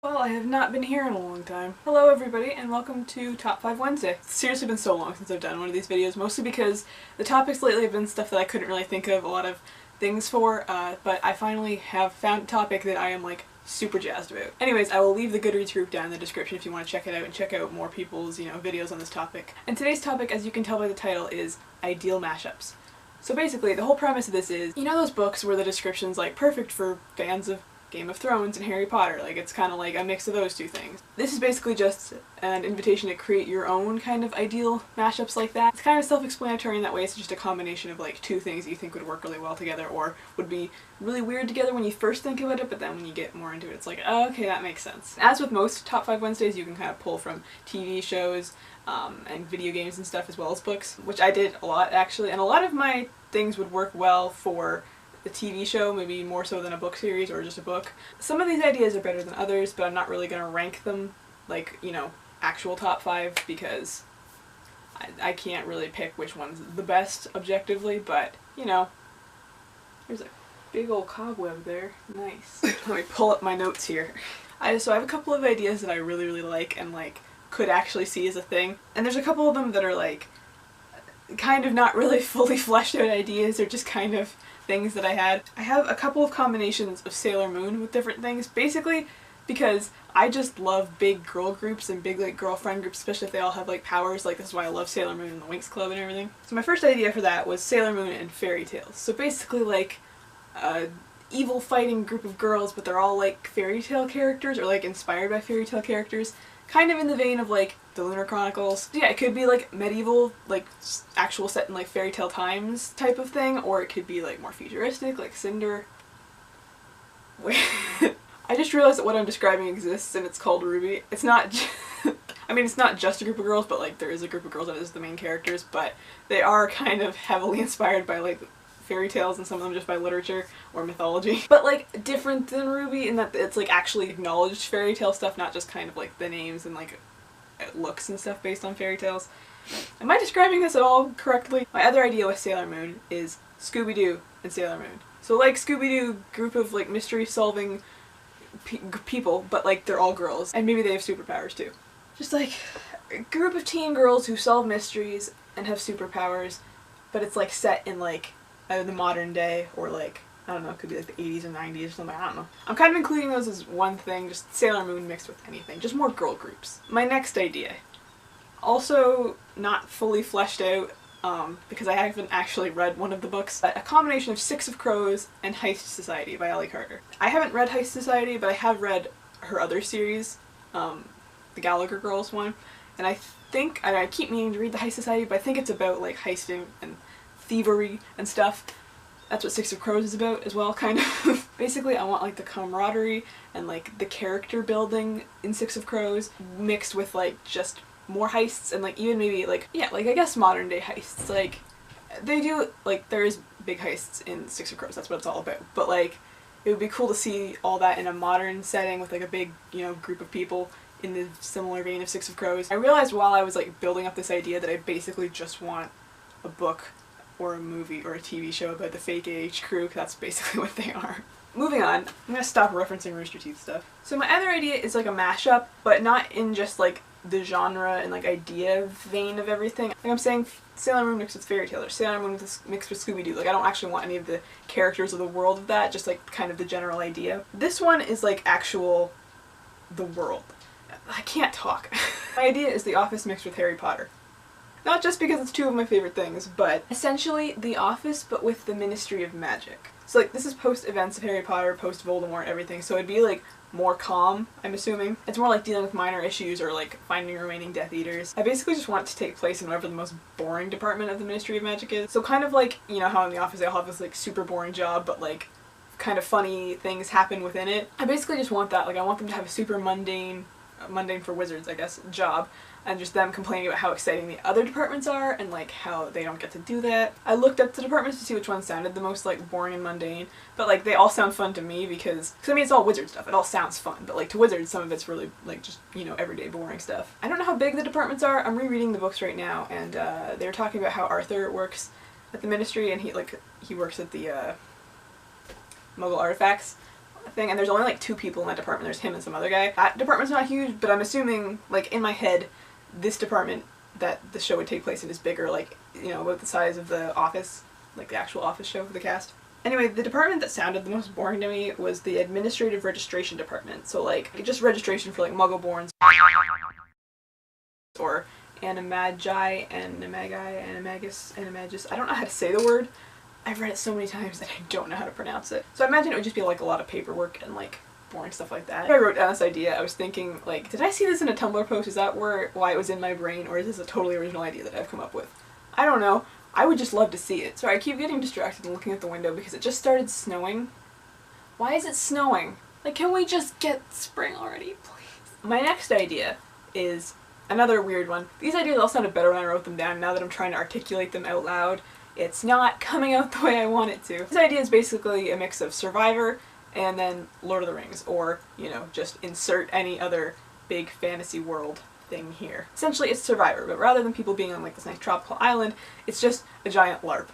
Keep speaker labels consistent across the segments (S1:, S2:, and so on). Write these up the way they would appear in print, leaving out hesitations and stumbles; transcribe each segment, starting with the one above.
S1: Well, I have not been here in a long time. Hello everybody and welcome to Top 5 Wednesday. It's seriously been so long since I've done one of these videos, mostly because the topics lately have been stuff that I couldn't really think of a lot of things for, but I finally have found a topic that I am like super jazzed about. Anyways, I will leave the Goodreads group down in the description if you want to check it out and check out more people's, videos on this topic. And today's topic, as you can tell by the title, is ideal mashups. So basically, the whole premise of this is, you know those books where the description's like perfect for fans of Game of Thrones and Harry Potter, like it's kind of like a mix of those two things. This is basically just an invitation to create your own kind of ideal mashups like that. It's kind of self-explanatory in that way. It's just a combination of like two things that you think would work really well together or would be really weird together when you first think about it, but then when you get more into it it's like, oh, okay, that makes sense. As with most Top 5 Wednesdays, you can kind of pull from TV shows and video games and stuff as well as books, which I did a lot actually, and a lot of my things would work well for a TV show, maybe more so than a book series or just a book. Some of these ideas are better than others, but I'm not really going to rank them like, actual top 5 because I can't really pick which one's the best objectively, but, there's a big old cobweb there. Nice. Let me pull up my notes here. So I have a couple of ideas that I really like and like could actually see as a thing, and there's a couple of them that are like kind of not really fully fleshed out ideas, or just kind of things that I had. I have a couple of combinations of Sailor Moon with different things, basically because I just love big girl groups and big like girlfriend groups, especially if they all have like powers. Like this is why I love Sailor Moon and the Winx Club and everything. So my first idea for that was Sailor Moon and fairy tales. So basically like evil fighting group of girls, but they're all like fairy tale characters or like inspired by fairy tale characters. Kind of in the vein of like the Lunar Chronicles. Yeah, it could be like medieval, like actual set in like fairy tale times type of thing, or it could be like more futuristic, like Cinder. Wait, I just realized that what I'm describing exists and it's called Ruby. It's not I mean, it's not just a group of girls, but like there is a group of girls that is the main characters, but they are kind of heavily inspired by like fairy tales and some of them just by literature or mythology. But like different than Ruby in that it's like actually acknowledged fairy tale stuff, not just kind of like the names and like looks and stuff based on fairy tales. Am I describing this at all correctly? My other idea with Sailor Moon is Scooby-Doo and Sailor Moon. So like Scooby-Doo, group of like mystery solving people, but like they're all girls and maybe they have superpowers too. Just like a group of teen girls who solve mysteries and have superpowers, but it's like set in like the modern day, or like, I don't know, it could be like the 80s or 90s or something, I don't know. I'm kind of including those as one thing, just Sailor Moon mixed with anything, just more girl groups. My next idea, also not fully fleshed out, because I haven't actually read one of the books, but a combination of Six of Crows and Heist Society by Ellie Carter. I haven't read Heist Society, but I have read her other series, the Gallagher Girls one, and I think, and I keep meaning to read the Heist Society, but I think it's about like heisting and thievery and stuff. That's what Six of Crows is about as well, kind of. Basically, I want like the camaraderie and like the character building in Six of Crows mixed with like just more heists and like even maybe like, yeah, like I guess modern day heists. Like they do, like there is big heists in Six of Crows, that's what it's all about. But like it would be cool to see all that in a modern setting with like a big, group of people in the similar vein of Six of Crows. I realized while I was like building up this idea that I basically just want a book or a movie or a TV show about the fake AH crew, because that's basically what they are. Moving on, I'm gonna stop referencing Rooster Teeth stuff. So my other idea is like a mashup, but not in just like the genre and like idea vein of everything. Like I'm saying Sailor Moon mixed with fairy tale, or Sailor Moon mixed with Scooby-Doo. Like I don't actually want any of the characters or the world of that, just like kind of the general idea. This one is like actual the world. I can't talk. My idea is The Office mixed with Harry Potter. Not just because it's two of my favorite things, but essentially The Office but with the Ministry of Magic. So like this is post-events of Harry Potter, post-Voldemort, everything, so it'd be like more calm, I'm assuming. It's more like dealing with minor issues or like finding remaining Death Eaters. I basically just want it to take place in whatever the most boring department of the Ministry of Magic is. So kind of like, how in The Office they all have this like super boring job, but like kind of funny things happen within it. I basically just want that. Like I want them to have a super mundane for wizards, I guess, job, and just them complaining about how exciting the other departments are and like how they don't get to do that. I looked up the departments to see which one sounded the most like boring and mundane, but like they all sound fun to me because I mean it's all wizard stuff, it all sounds fun, but like to wizards some of it's really like just everyday boring stuff. I don't know how big the departments are. I'm rereading the books right now, and they were talking about how Arthur works at the Ministry, and he works at the Muggle Artifacts, thing, and there's only like 2 people in that department. There's him and some other guy. That department's not huge, but I'm assuming, like, in my head, this department that the show would take place in is bigger, like, you know, about the size of the office, like the actual office show for the cast. Anyway, the department that sounded the most boring to me was the administrative registration department. So like, just registration for like Muggleborns or Animagi, Animagus. I don't know how to say the word. I've read it so many times that I don't know how to pronounce it. So I imagine it would just be like a lot of paperwork and like boring stuff like that. I wrote down this idea, I was thinking like, did I see this in a Tumblr post? Is that why it was in my brain, or is this a totally original idea that I've come up with? I don't know. I would just love to see it. Sorry, I keep getting distracted and looking at the window because it just started snowing. Why is it snowing? Like, can we just get spring already, please? My next idea is another weird one. These ideas all sounded better when I wrote them down. Now that I'm trying to articulate them out loud, it's not coming out the way I want it to. This idea is basically a mix of Survivor and then Lord of the Rings, or, you know, just insert any other big fantasy world thing here. Essentially it's Survivor, but rather than people being on like this nice tropical island, it's just a giant LARP.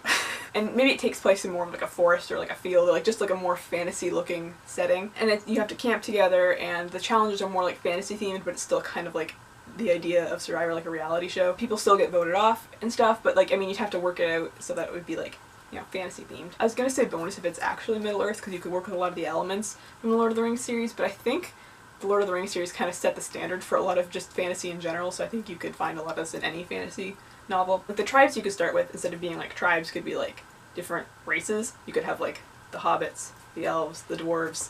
S1: And maybe it takes place in more of like a forest or like a field, or like just like a more fantasy looking setting. And you have to camp together, and the challenges are more like fantasy themed, but it's still kind of like the idea of Survivor, like a reality show. People still get voted off and stuff, but like, I mean, you'd have to work it out so that it would be like, you know, fantasy themed. I was gonna say bonus if it's actually Middle Earth, because you could work with a lot of the elements from the Lord of the Rings series, but I think the Lord of the Rings series kind of set the standard for a lot of just fantasy in general, so I think you could find a lot of this in any fantasy novel. Like the tribes you could start with, instead of being like tribes, could be like different races. You could have like the hobbits, the elves, the dwarves,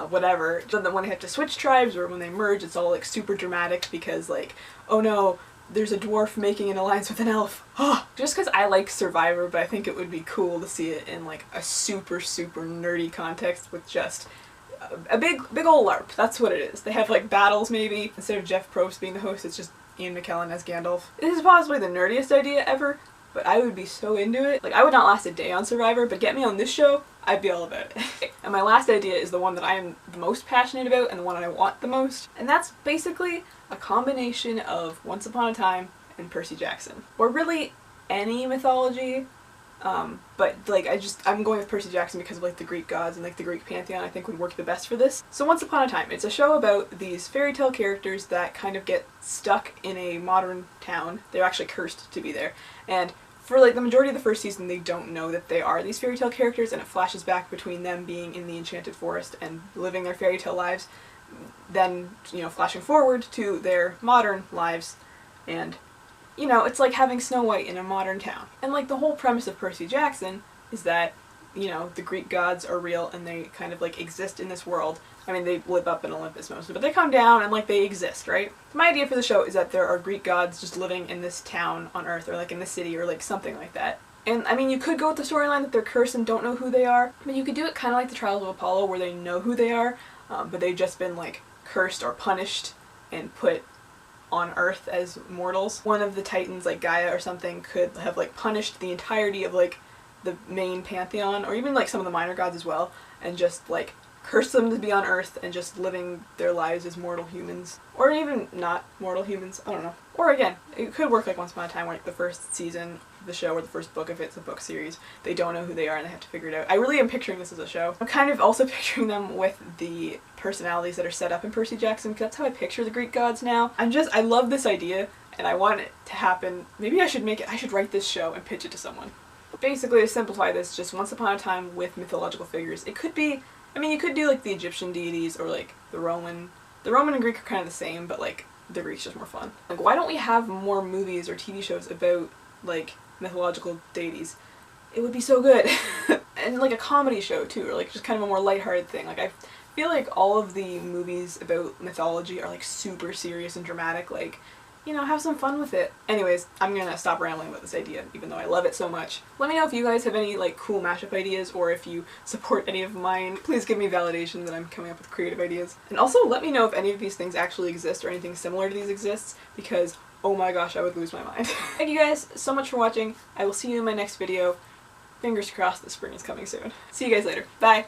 S1: whatever. So then when they have to switch tribes or when they merge, it's all like super dramatic because like, oh no, there's a dwarf making an alliance with an elf. Just because I like Survivor, but I think it would be cool to see it in like a super nerdy context with just a big old LARP. That's what it is. They have like battles maybe. Instead of Jeff Probst being the host, it's just Ian McKellen as Gandalf. This is possibly the nerdiest idea ever, but I would be so into it. Like, I would not last a day on Survivor, but get me on this show, I'd be all about it. And my last idea is the one that I am the most passionate about and the one I want the most, and that's basically a combination of Once Upon a Time and Percy Jackson. Or really any mythology, but like I'm going with Percy Jackson because of like the Greek gods and like the Greek pantheon I think would work the best for this. So Once Upon a Time, it's a show about these fairy tale characters that kind of get stuck in a modern town. They're actually cursed to be there, and for like the majority of the first season they don't know that they are these fairy tale characters, and it flashes back between them being in the enchanted forest and living their fairy tale lives, then, you know, flashing forward to their modern lives, and you know, it's like having Snow White in a modern town. And like the whole premise of Percy Jackson is that, you know, the Greek gods are real and they kind of like exist in this world. I mean, they live up in Olympus mostly, but they come down and like they exist, right? My idea for the show is that there are Greek gods just living in this town on Earth, or like in the city, or like something like that. And I mean, you could go with the storyline that they're cursed and don't know who they are, but you could do it kind of like the Trials of Apollo, where they know who they are, but they've just been like cursed or punished and put on Earth as mortals. One of the titans, like Gaia or something, could have like punished the entirety of like the main pantheon, or even like some of the minor gods as well, and just like curse them to be on Earth and just living their lives as mortal humans. Or even not mortal humans, I don't know. Or again, it could work like Once Upon a Time, like the first season of the show, or the first book if it's a book series. They don't know who they are and they have to figure it out. I really am picturing this as a show. I'm kind of also picturing them with the personalities that are set up in Percy Jackson, because that's how I picture the Greek gods now. I love this idea and I want it to happen. Maybe I should write this show and pitch it to someone. Basically, to simplify this, just Once Upon a Time with mythological figures. It could be, I mean, you could do like the Egyptian deities, or like the Roman. The Roman and Greek are kind of the same, but like the Greek's just more fun. Like, why don't we have more movies or TV shows about like mythological deities? It would be so good. And like a comedy show too, or like just kind of a more lighthearted thing. Like, I feel like all of the movies about mythology are like super serious and dramatic. Like, you know, have some fun with it. Anyways, I'm gonna stop rambling about this idea, even though I love it so much. Let me know if you guys have any like cool mashup ideas, or if you support any of mine. Please give me validation that I'm coming up with creative ideas. And also let me know if any of these things actually exist, or anything similar to these exists, because oh my gosh, I would lose my mind. Thank you guys so much for watching. I will see you in my next video. Fingers crossed the spring is coming soon. See you guys later. Bye!